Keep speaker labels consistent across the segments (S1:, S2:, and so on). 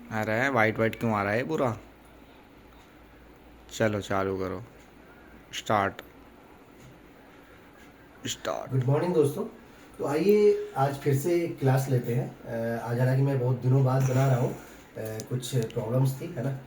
S1: अरे white white क्यों आ रहा है पूरा। चलो चालू करो। स्टार्ट। स्टार्ट।
S2: गुड मॉर्निंग दोस्तों। तो आइए आज फिर से क्लास लेते हैं। आज हालांकि मैं बहुत दिनों बाद बना रहा हूँ। कुछ प्रॉब्लम्स थी, है ना।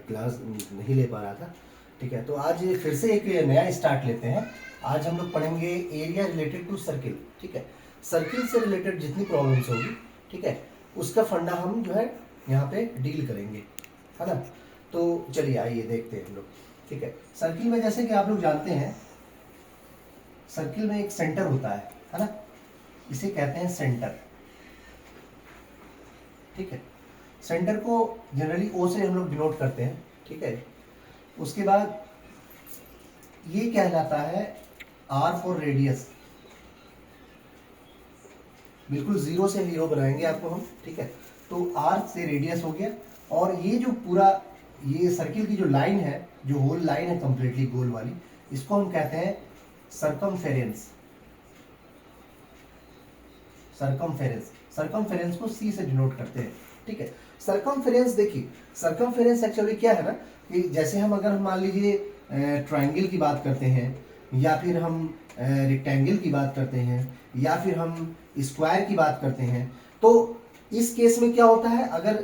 S2: क्लास नहीं ले पा रहा था। ठीक है, तो आज फिर से एक नया स्टार्ट लेते हैं। आज हम लोग पढ़ेंगे एरिया रिलेटेड टू सर्किल। ठीक है, सर्किल से रिलेटेड जितनी प्रॉब्लम्स होगी, ठीक है, उसका फंडा हम जो है यहाँ पे डील करेंगे, है ना। तो चलिए आइए देखते हैं हम लोग। ठीक है, सर्किल में जैसे कि आप लोग जानते हैं, सर्किल में एक सेंटर होता है ना। इसे कहते हैं सेंटर। ठीक है, सेंटर को जनरली ओ से हम लोग डिनोट करते हैं। ठीक है, उसके बाद ये कहलाता है आर फॉर रेडियस। बिल्कुल जीरो से हीरो बनाएंगे आपको हम। ठीक है, तो आर से रेडियस हो गया। और ये जो पूरा ये सर्किल की जो लाइन है, जो होल लाइन है कंप्लीटली गोल वाली, इसको हम कहते हैं सरकमफेरेंस। सरकमफेरेंस, सरकमफेरेंस को सी से डिनोट करते हैं। ठीक है, सरकमफेरेंस देखिए, सरकमफेरेंस एक्चुअली क्या है ना, कि जैसे हम अगर हम मान लीजिए ट्रायंगल की बात करते हैं, या फिर हम रेक्टेंगल की बात करते हैं, या फिर हम स्क्वायर की बात करते हैं, तो इस केस में क्या होता है, अगर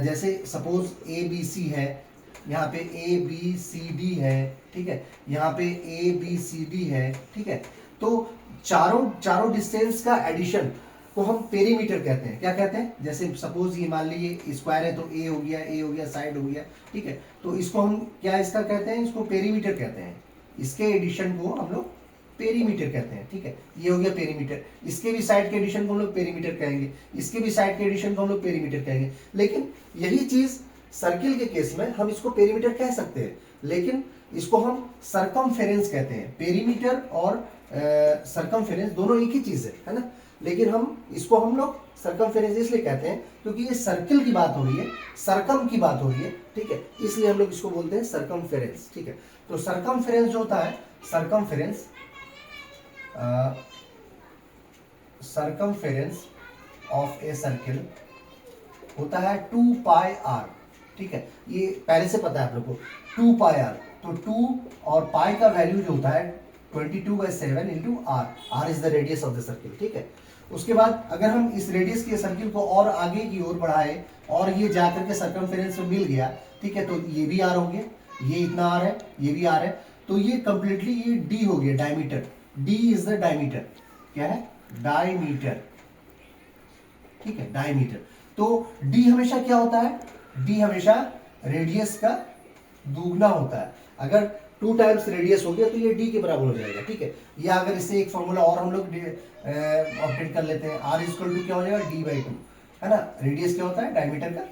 S2: जैसे सपोज ए बी सी है, यहाँ पे ए बी सी डी है, ठीक है, यहाँ पे ए बी सी डी है, ठीक है, तो चारों चारों डिस्टेंस का एडिशन को हम पेरीमीटर कहते हैं। क्या कहते हैं, जैसे सपोज ये मान लीजिए स्क्वायर है, तो ए हो गया, ए हो गया, साइड हो गया। ठीक है, तो इसको हम क्या इसका कहते हैं, इसको पेरीमीटर कहते हैं। इसके एडिशन को हम लोग पेरीमीटर कहते हैं। ठीक है, ये हो गया पेरीमीटर। इसके भी साइड के एडिशन को हम लोग पेरीमीटर कहेंगे, इसके भी साइड के एडिशन को हम लोग पेरीमीटर कहेंगे। लेकिन यही चीज सर्किल के केस में हम इसको पेरीमीटर कह सकते हैं, लेकिन इसको हम सरकमफेरेंस कहते हैं। पेरीमीटर और सरकमफेरेंस दोनों एक ही चीज है ना। लेकिन इसको हम लोग सरकमफेरेंस इसलिए कहते हैं क्योंकि ये सर्किल की बात हो रही है, सरकम की बात हो रही है। ठीक है, इसलिए हम लोग इसको बोलते हैं सरकमफेरेंस। ठीक है, तो सरकमफेरेंस जो होता है, circumference circumference of a circle होता है 2πr। ठीक है, ये पहले से पता है आप लोग को, 2πr। तो 2 और पाई का वैल्यू जो होता है 22/7 into R. R is the radius of the circle. ठीक है, उसके बाद अगर हम इस रेडियस के सर्किल को और आगे की ओर बढ़ाए और ये जाकर के सर्कमफेरेंस में मिल गया, ठीक है, तो ये भी आर हो गया, ये इतना आर है, ये भी आर है, तो ये कंप्लीटली ये डी हो गया, diameter. D is the diameter. क्या है, डायमीटर। ठीक है, डायमीटर। तो डी हमेशा क्या होता है, डी हमेशा रेडियस का दुगना होता है। अगर 2 टाइम्स रेडियस हो गया तो ये डी के बराबर हो जाएगा। ठीक है, या अगर इससे एक फॉर्मूला और हम लोग ऑप्टेट कर लेते हैं, आर इक्वल टू क्या हो जाएगा, डी/2, है ना। रेडियस क्या होता है, डायमीटर का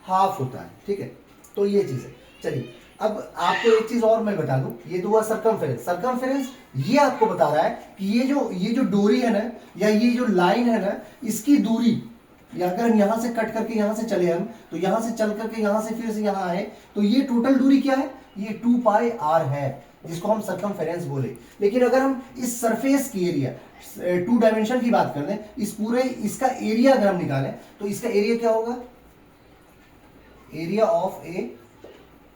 S2: हाफ होता है। ठीक है, तो ये चीज है। चलिए, अब आपको एक चीज और मैं बता दूं, ये तो हुआ सरकमफेरेंस। सरकमफेरेंस ये आपको बता रहा है कि ये जो डोरी है ना, या ये जो लाइन है ना, इसकी दूरी, या अगर हम यहां से कट करके यहां से चले हम, तो यहां से चल करके यहां से फिर से यहां आए, तो ये टोटल दूरी क्या है, ये 2πr है, जिसको हम सरकमफेरेंस बोले। लेकिन अगर हम इस सरफेस की एरिया, 2 डायमेंशन की बात कर लें, इस पूरे इसका एरिया अगर हम निकालें, तो इसका एरिया क्या होगा, एरिया ऑफ ए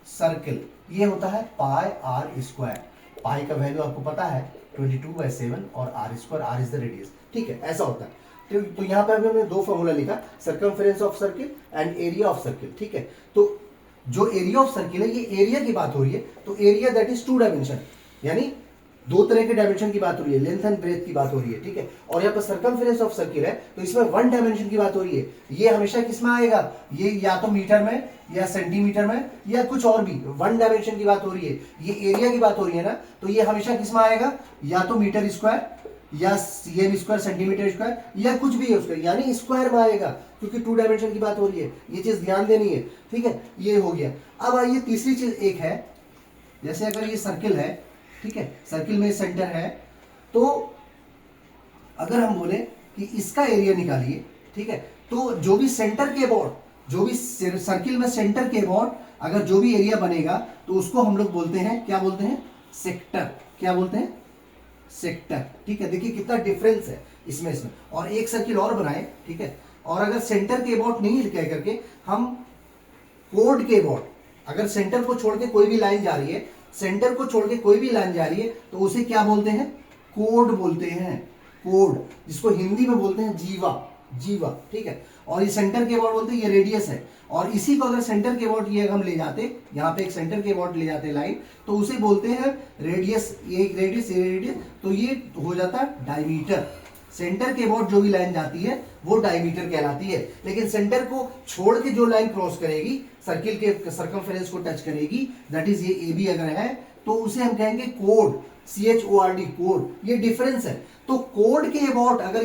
S2: सर्किल, ये होता है πr²। पाई का वैल्यू आपको पता है 22/7 और r², r is the radius. ठीक है, ऐसा होता है। तो यहां पे अभी हमने दो फॉर्मूला लिखा, circumference of circle and area of circle. ठीक है, तो जो एरिया ऑफ सर्किल है, ये एरिया की बात हो रही है, तो एरिया दैट इज 2 डायमेंशन, यानी 2 तरह के डायमेंशन की बात हो रही है, लेंथ एंड ब्रेथ की बात हो रही है। ठीक है, और यहाँ पर सरकमफेरेंस ऑफ सर्किल है, तो इसमें 1 डायमेंशन की बात हो रही है। ये हमेशा किसमें आएगा, ये या तो मीटर में, या सेंटीमीटर में, या कुछ और भी 1 डायमेंशन की बात हो रही है। ये एरिया की बात हो रही है ना, तो ये हमेशा किसमें आएगा, या तो मीटर स्क्वायर, या सीएम स्क्वायर, सेंटीमीटर स्क्वायर, या कुछ भी है उसका, यानी स्क्वायर में आएगा, क्योंकि 2 डायमेंशन की बात हो रही है। ये चीज ध्यान देनी है। ठीक है, ये हो गया। अब आइए तीसरी चीज एक है, जैसे अगर ये सर्किल है, ठीक है, सर्किल में सेंटर है, तो अगर हम बोले कि इसका एरिया निकालिए, ठीक है, तो जो भी सेंटर के अबाउट, जो भी सर्किल में सेंटर के अबाउट अगर जो भी एरिया बनेगा, तो उसको हम लोग बोलते हैं, क्या बोलते हैं, सेक्टर। क्या बोलते हैं, सेक्टर। ठीक है, देखिए कितना डिफरेंस है इसमें। और एक सर्किल और बनाए, ठीक है, और अगर सेंटर के अबाउट नहीं कह करके हम कोड के अबाउट, अगर सेंटर को छोड़ के कोई भी लाइन जा रही है, सेंटर को छोड़ के कोई भी लाइन जा रही है तो उसे क्या बोलते हैं? कोड बोलते हैं, कोड, जिसको हिंदी में बोलते हैं जीवा, जीवा, ठीक है। और ये सेंटर के अबाउट बोलते हैं, ये रेडियस है। और इसी को अगर सेंटर के अबाउट ये हम ले जाते, यहाँ पे एक सेंटर के अबाउट ले जाते लाइन, तो उसे बोलते हैं रेडियस, ये एक रेडियस, ये रेडियस, तो ये हो जाता है डायमीटर। सेंटर के अबाउट जो भी लाइन जाती है वो डायमीटर कहलाती है। लेकिन सेंटर को छोड़ के जो लाइन क्रॉस करेगी, सर्किल के सर्कमफेरेंस को टच करेगी, दैट इज ये ए बी अगर है, तो उसे हम कहेंगे कोड, CHORD, कोड। ये डिफरेंस है। तो कोड के अबाउट अगर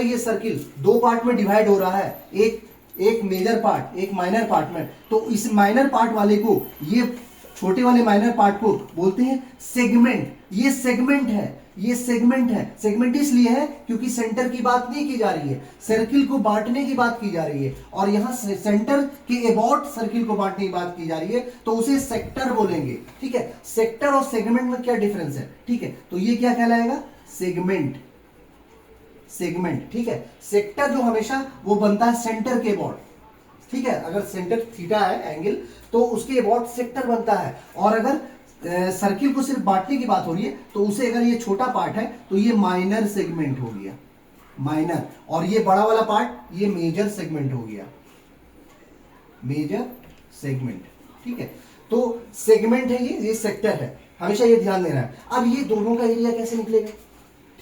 S2: ये सर्किल दो पार्ट में डिवाइड हो रहा है, एक मेजर पार्ट, एक माइनर पार्ट में, तो इस माइनर पार्ट वाले को, ये छोटे वाले माइनर पार्ट को बोलते हैं सेगमेंट। ये सेगमेंट है, ये सेगमेंट है। सेगमेंट इसलिए है क्योंकि सेंटर की बात नहीं की जा रही है, सर्किल को बांटने की बात की जा रही है, और यहां सेंटर के अबाउट सर्किल को बांटने की बात की जा रही है, तो उसे सेक्टर बोलेंगे, ठीक है। सेक्टर और सेगमेंट में क्या डिफरेंस है, ठीक है। तो ये क्या कहलाएगा? सेगमेंट, सेगमेंट, ठीक है। सेक्टर जो हमेशा वो बनता है सेंटर के अबाउट, ठीक है। अगर सेंटर थीटा है एंगल, तो उसके अबाउट सेक्टर बनता है। और अगर सर्किल को सिर्फ बांटने की बात हो रही है, तो उसे अगर ये छोटा पार्ट है तो ये माइनर सेगमेंट हो गया, माइनर। और ये बड़ा वाला पार्ट ये मेजर सेगमेंट हो गया, मेजर सेगमेंट, ठीक है। तो सेगमेंट है ये सेक्टर है, हमेशा ये ध्यान देना है। अब ये दोनों का एरिया कैसे निकलेगा,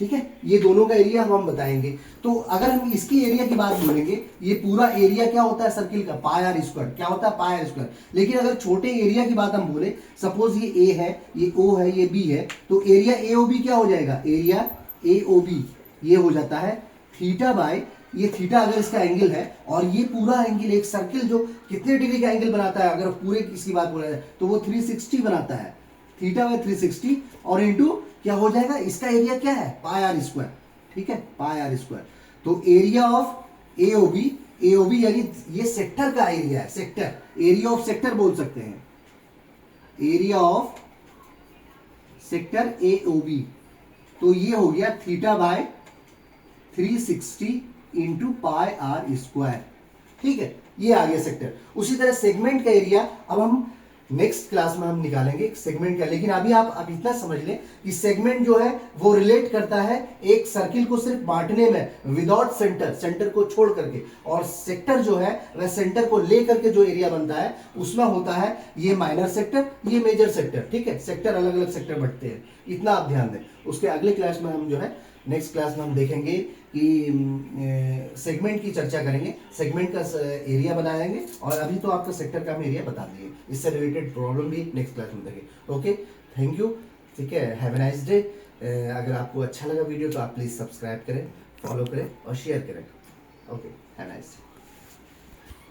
S2: ठीक है, ये दोनों का एरिया हम बताएंगे। तो अगर हम इसकी एरिया की बात बोलेंगे, ये पूरा एरिया क्या होता है सर्किल का? पाई आर स्क्वायर, क्या होता है? पाई आर स्क्वायर। लेकिन अगर छोटे एरिया की बात हम बोले, सपोज ये ए है, ये ओ है, ये बी है, तो एरिया ए ओ बी क्या हो जाएगा? एरिया ए ओ बी ये हो जाता है थीटा बाय, ये थीटा अगर इसका एंगल है, और ये पूरा एंगल, एक सर्किल जो कितने डिग्री का एंगल बनाता है, अगर पूरे इसकी बात बोला जाए तो वो 360 बनाता है, थीटा बाय 360, और इंटू क्या हो जाएगा? इसका एरिया क्या है? पाई आर स्क्वायर, ठीक है, पाई आर स्क्वायर। तो एरिया ऑफ एओबी, एओबी यानी ये सेक्टर का एरिया है, सेक्टर, एरिया ऑफ सेक्टर बोल सकते हैं, एरिया ऑफ सेक्टर एओबी। तो ये हो गया theta by 360 into pi R square, ठीक है। ये आ गया सेक्टर। उसी तरह सेगमेंट का एरिया अब हम नेक्स्ट क्लास में हम निकालेंगे सेगमेंट का। लेकिन अभी आप अब इतना समझ लें कि सेगमेंट जो है वो रिलेट करता है एक सर्किल को सिर्फ बांटने में, विदाउट सेंटर, सेंटर को छोड़ करके। और सेक्टर जो है वह सेंटर को ले करके जो एरिया बनता है उसमें होता है ये माइनर सेक्टर, ये मेजर सेक्टर, ठीक है। सेक्टर अलग अलग सेक्टर बढ़ते हैं, इतना आप ध्यान दें। उसके अगले क्लास में हम जो है नेक्स्ट क्लास में हम देखेंगे कि सेगमेंट की चर्चा करेंगे, सेगमेंट का एरिया बनाएंगे। और अभी तो आपका सेक्टर का हम एरिया बता दिए, इससे रिलेटेड प्रॉब्लम भी नेक्स्ट क्लास में देखेंगे। ओके, थैंक यू, ठीक है, हैव ए नाइस डे। अगर आपको अच्छा लगा वीडियो तो आप प्लीज़ सब्सक्राइब करें, फॉलो करें और शेयर करें। Okay, have a nice day.